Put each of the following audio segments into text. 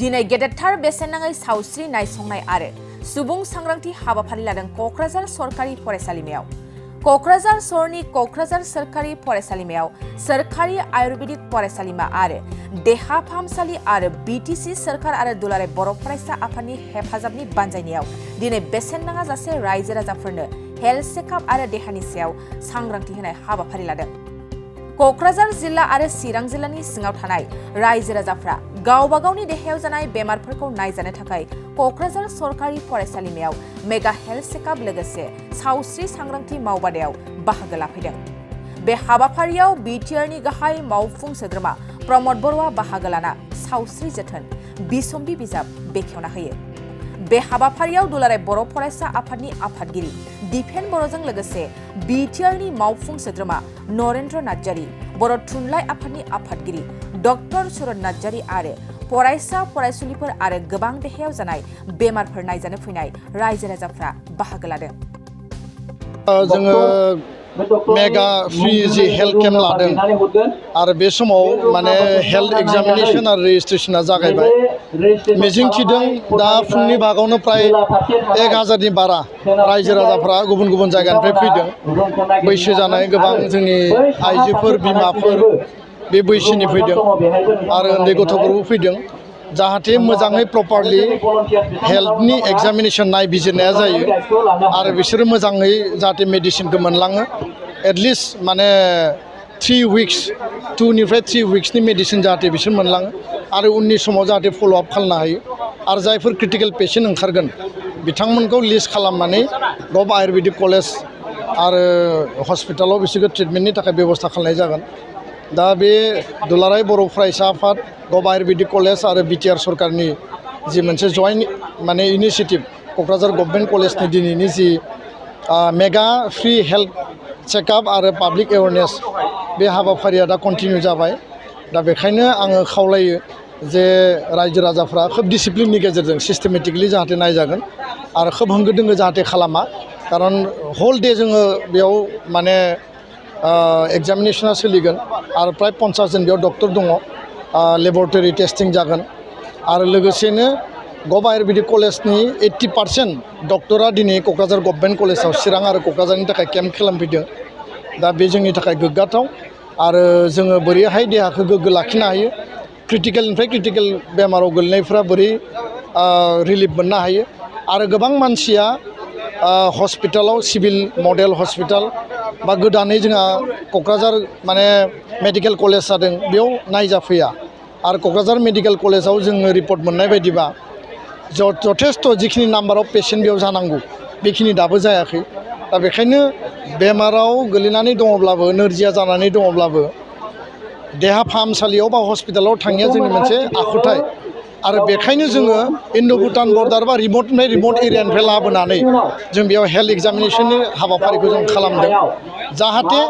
दिनै गेदेरथार बेसेन नाङै सावस्रि नायसंनाय आरो सुबुं सांग्रांथि हाबाफारि लादों क'क्राझार सरकारि फरायसालिमायाव। क'क्राझार सहरनि क'क्राझार सोरखारि फरायसालिमायाव सोरखारि आयुर्वेदिक फरायसालिमा आरो देहा फाहामसालि आरो बिटिसि सोरखार आरो दुलाराय बर' फरायसा आफादनि हेफाजाबनि बानजायनायाव दिनै बेसेन नाङा जासे रायजो राजाफोरनो हेल्थ चेकआप आरो देहानि सायाव सांग्रांथि होनाय हाबाफारि लादों। क'क्राझार जिल्ला आरो चिरां जिल्लानि सिङाव थानाय रायजो राजाफ्रा गावबा गावनि देहायाव जानाय बेमारफोरखौ नायजानो थाखाय क'क्राझार सरकारि फरायसालिमायाव मेगा हेल्थ चेकआप लोगोसे सावस्रि सांग्रांथि मावबादायाव बाहागो लाफैदों। बे हाबाफारियाव बिटिआरनि गाहाय मावफुं सोद्रोमा प्रमद बर'आ बाहागो लाना सावस्रि जोथोन बिसम्बि बिजाब बेखेवना होयो। बे हाबाफारियाव दुलाराय बर' फरायसा आफादनि आफादगिरि दिपेन बर'जों लोगोसे बिटिआरनि मावफुं सोद्रोमा नरेन्द्र नार्जारी, बर' थुनलाइ आफादनि आफादगिरि डक्टर सुरत नार्जारी आरो फरायसा फरायसुलिफोर आरो गोबां देहायाव जानाय बेमारफोर नायजानो फैनाय रायजो राजाफ्रा बाहागो लादों। जोङो मेगा फ्रि जि हेल्थ केम्प लादों आरो बे समाव माने हेल्थ एग्जामिनेशन आरो रेजिस्ट्रेशना जागायबाय। मिजिं थिदों दा फुंनि भागावनो प्राय 1000नि बारा रायजो राजाफ्रा गुबुन गुबुन जायगानिफ्राय फैदों। बैसो जानाय गोबां जोंनि आइजोफोर बिमाफोर बे बैसोनि फैदों आरो उन्दै गथ'फोरबो फैदों। जाहाथे मोजाङै प्रपारलि हेल्थनि एग्जामिनेशन नायबिजिरनाया जायो आरो बिसोरो मोजाङै जाहाथे मेडिसिनखौ मोनलाङो। एटलिस्ट माने 3 उइक्स 2 निफ्राय 3 उइक्सनि मेडिसिन जाहाथे बिसोर मोनलाङो आरो उननि समाव जाहाथे फल' आप खालामनो हायो आरो जायफोर क्रिटिकेल पेशेन्ट ओंखारगोन बिथांमोनखौ लिस्ट खालामनानै गभ आयुर्वेदिक कलेज आरो हस्पिटालाव बिसोरखौ ट्रिटमेन्टनि थाखाय बेबस्था खालामनाय जागोन। दा बे दुलाराय बर' फरायसा आफाद गभ आयुर्वेदिक कलेज आरो बिटिआर सरकारनि जि मोनसे जयेन्ट माने इनिसियेटिभ क'क्राझार गभर्नमेन्ट कलेजनि दिनैनि जि मेगा फ्रि हेल्थ चेकआप आरो पाब्लिक एवेयारनेस बे हाबाफारिया दा कन्टिनिउ जाबाय। दा बेखायनो आङो खावलायो जे रायजो राजाफ्रा खोब डिसिप्लिननि गेजेरजों सिस्टेमेटिकलि जाहाथे नायजागोन आरो खोब होंगो दोंगो जाहाथे खालामा। खारन हल डे जोङो बेयाव माने एग्जामिनेशना सोलिगोन आरो प्राय 50 जन बेयाव डक्टर दङ। लेबरेटरि टेस्टिं जागोन आरो लोगोसेनो गभ आयुर्वेदिक कलेजनि 80% डक्टरा दिनै क'क्राझार गभर्नमेन्ट कलेजाव चिरां आरो क'क्राझारनि थाखाय केम्प खालामफैदों। दा बे जोंनि थाखाय गोग्गाथाव आरो जोङो बोरैहाय देहाखौ गोग्गो लाखिनो हायो, क्रिटिकेलनिफ्राय क्रिटिकेल बेमाराव गोलैनायफ्रा बोरै रिलिफ मोननो हायो आरो गोबां मानसिया हस्पिटालाव सिभिल मडेल हस्पिटाल बा गोदानै जोंहा क'क्राझार माने मेडिकेल कलेज जादों बेयाव नायजाफैया आरो क'क्राझार मेडिकेल कलेजाव जोङो रिपर्ट मोननाय बायदिबा जथेस्थ' जिखिनि नाम्बार अफ पेशेन्ट बेयाव जानांगौ बेखिनि दाबो जायाखै। दा बेखायनो बेमाराव गोलैनानै दङब्लाबो नोरजिया जानानै दङब्लाबो देहा फाहामसालियाव बा हस्पिटालाव थांनाया जोंनि मोनसे आखुथाय आरो बेखायनो जोङो इन्ड' भुटान बर्डार बा रिमट एरियानिफ्राय लाबोनानै जों बेयाव हेल्थ एग्जामिनेशननि हाबाफारिखौ जों खालामदों। जाहाथे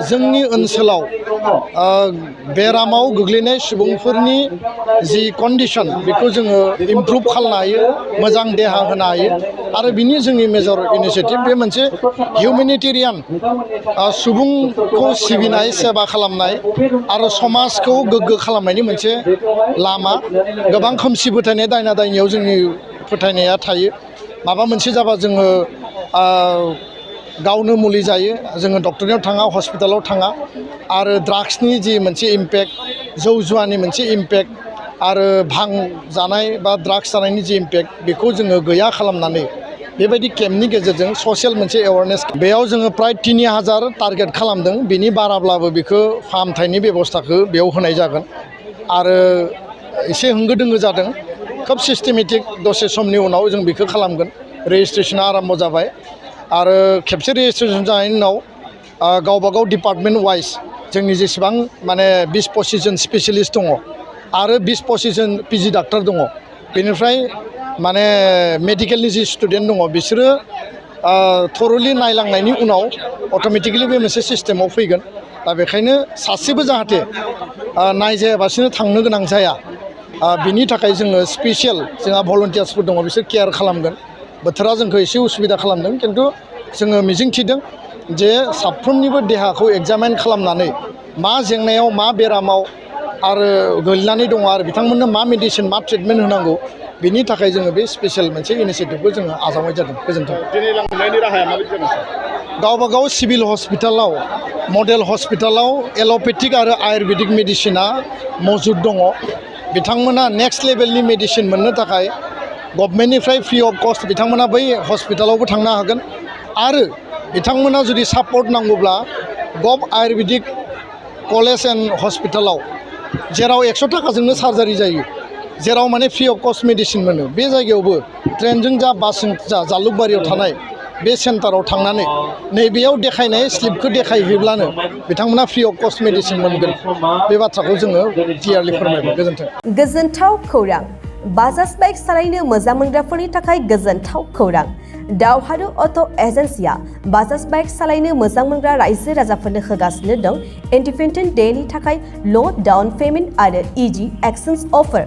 जोंनि ओनसोलाव बेरामाव गोग्लैनाय सुबुंफोरनि जि कन्डिसन बेखौ जोङो इमप्रुभ खालामनो हायो, मोजां देहा होनो हायो आरो बिनि जोंनि मेजर इनिसियेटिभ बे मोनसे हिउमेनिटेरियान सुबुंखौ सिबिनाय सेबा खालामनाय आरो समाजखौ गोग्गो खालामनायनि मोनसे लामा। गोबां खोमसि फोथायनाय दायना दायनियाव जोंनि फोथायनाया थायो। माबा मोनसे जाबा जोङो गावनो मुलि जायो, जोङो डक्टरनियाव थाङा, हस्पिटालाव थाङा आरो ड्राग्सनि जि मोनसे इम्पेक्ट, जौ जुवानि मोनसे इम्पेक्ट आरो भां जानाय बा ड्राग्स जानायनि जि इम्पेक्ट बेखौ जोङो गैया खालामनानै बेबायदि केम्पनि गेजेरजों ससियेल मोनसे एवारनेस बेयाव जोङो प्राय 3000 टारगेट खालामदों। बिनि बाराब्लाबो बेखौ फाहामथायनि बेबस्थाखौ बेयाव होनाय जागोन आरो एसे होंगो दोंगो जादों। खोब सिस्टेमेटिक दसे समनि उनाव जों बेखौ खालामगोन। रेजिस्ट्रेसना आराम्भ जाबाय आरो खेबसे रेजिस्ट्रेसन जानायनि उनाव गावबागाव डिपार्टमेन्ट वाइज जोंनि जेसेबां माने 20-25 जन स्पेसियलिस्ट दङ आरो 20-25 जन पिजि डाक्टार दङ। बेनिफ्राय माने मेडिकेलनि जि स्टुडेन्ट दङ बिसोरो थरलि नायलांनायनि उनाव अट'मेटिकेलि बे मोनसे सिस्टेमाव फैगोन। दा बेखायनो सासेबो जाहाथे नायजायाबासिनो थांनो गोनां जाया बिनि थाखाय जोङो स्पेसियेल जोंहा भलन्टियार्सफोर दङ, बिसोर केयार खालामगोन। बोथोरा जोंखौ एसे उसुबिदा खालामदों खिन्थु जोङो मिजिं थिदों जे साफ्रोमनिबो देहाखौ एग्जामिन खालामनानै मा जेंनायाव मा बेरामाव आरो गोलैनानै दङ आरो बिथांमोननो मा मेडिसिन मा ट्रिटमेन्ट होनांगौ बिनि थाखाय जोङो बे स्पेसियेल मोनसे इनिशियेटिभखौ जोङो आजावनाय जादों। गोजोन्थों। दिनै लांनायनि राहाया माबायदि जागोन सार? गावबागाव सिभिल हस्पिटालाव मडेल हस्पिटालाव एल'पेथिक आरो आयुर्वेदिक मेडिसिना मौजुद दङ। बिथांमोना नेक्स्ट लेभेलनि मेडिसिन मोननो थाखाय गभर्नमेन्टनिफ्राय फ्रि अफ कस्ट बिथांमोना बै हस्पिटालावबो थांनो हागोन आरो बिथांमोना जुदि सापर्ट नांगौब्ला गभ आयुर्वेदिक कलेज एन्ड हस्पिटालाव जेराव 100 थाखाजोंनो सार्जारि जायो, जेराव माने फ्रि अफ कस्ट मेडिसिन मोनो, बे जायगायावबो ट्रेनजों जा बासजों जा जालुकबारियाव थानाय बे सेन्टाराव थांनानै नैबेयाव देखायनाय स्लिपखौ देखायहैब्लानो बिथांमोना फ्रि अफ कस्ट मेडिसिन मोनगोन। बे बाथ्राखौ जोङो क्लियारलि फोरमायबाय। गोजोन्थों। गोजोनथाव खौरां। बाजाज बाइक सालायनो मोजां मोनग्राफोरनि थाखाय गोजोनथाव खौरां। दावहारु अट' एजेन्सिया बाजाज बाइक सालायनो मोजां मोनग्रा रायजो राजाफोरनो होगासिनो दं इन्डिपेन्डेन्ट डेनि थाखाय ल' डाउन पेमेन्ट आरो इजि एक्सचेन्ज अफार।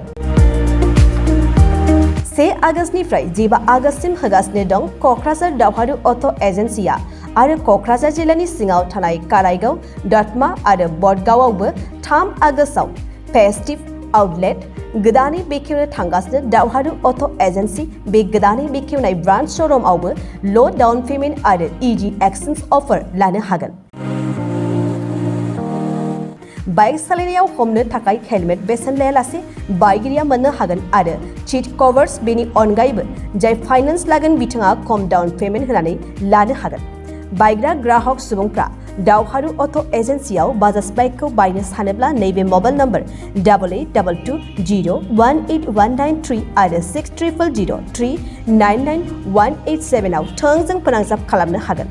1 आगस्तनिफ्राय 15 आगस्तसिम होगासिनो दं क'क्राझार दावहारु अट' एजेन्सिया आरो क'क्राझार जिल्लानि सिङाव थानाय काराइगाव, दतमा आरो बडगावआवबो 3 आगस्टआव फेस्टिभ आउटलेट गोदानै बेखेवनो थांगासिनो दावहारु अट' एजेन्सि। बे गोदानै बेखेवनाय ब्रान्च श'रुमआवबो ल' डाउन पेमेन्ट आरो इजि एक्सचेन्ज अफार लानो हागोन। बाइक सालायनायाव हमनो थाखाय हेलमेट बेसेन लायालासे बाइकगिरिया मोननो हागोन आरो सीट कभार्स। बेनि अनगायैबो जाय फाइनेन्स लागोन बिथाङा खम डाउन पेमेन्ट होनानै लानो हागोन। बायग्रा ग्राहक सुबुंफ्रा दावहारु अट' एजेन्सियाव बाजाज बाइकखौ बायनो सानोब्ला नैबे मबाइल नम्बर 8822018193 आरो 600003991187 आव थोंजों फोनांजाब खालामनो हागोन।